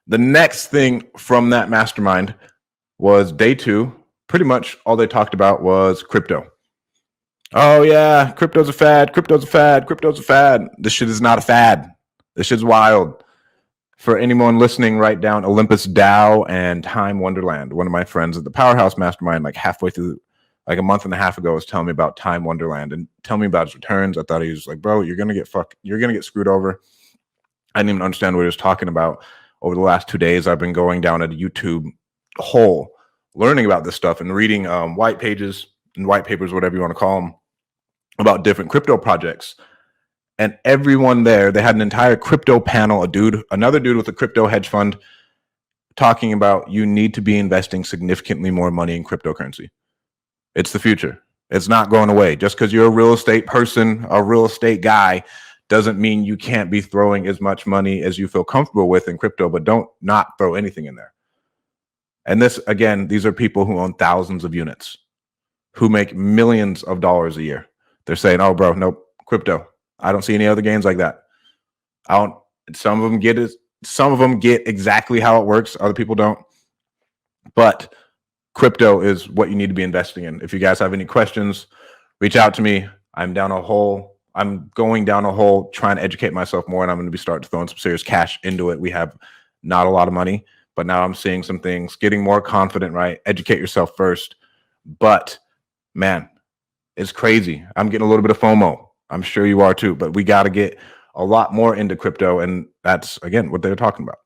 The next thing from that mastermind was day 2. Pretty much all they talked about was crypto. Oh yeah, crypto's a fad. Crypto's a fad. Crypto's a fad. This shit is not a fad. This shit's wild. For anyone listening, write down Olympus Dow and Time Wonderland. One of my friends at the Powerhouse Mastermind, like halfway through, like a month and a half ago, was telling me about Time Wonderland and tell me about his returns. I thought he was like, bro, you're gonna get screwed over. I didn't even understand what he was talking about. Over the last 2 days, I've been going down a YouTube hole, learning about this stuff and reading white pages and white papers, whatever you want to call them, about different crypto projects. And everyone there, they had an entire crypto panel, another dude with a crypto hedge fund, talking about you need to be investing significantly more money in cryptocurrency. It's the future. It's not going away. Just because you're a real estate person, a real estate guy, doesn't mean you can't be throwing as much money as you feel comfortable with in crypto, but don't not throw anything in there. And this, again, these are people who own thousands of units, who make millions of dollars a year. They're saying, oh, bro, nope, crypto. I don't see any other gains like that. Some of them get it. Some of them get exactly how it works. Other people don't. But crypto is what you need to be investing in. If you guys have any questions, reach out to me. I'm going down a hole trying to educate myself more, and I'm going to be starting throwing some serious cash into it. We have not a lot of money, but now I'm seeing some things, getting more confident, right? Educate yourself first. But man, it's crazy. I'm getting a little bit of FOMO. I'm sure you are too, but we got to get a lot more into crypto. And that's, again, what they're talking about.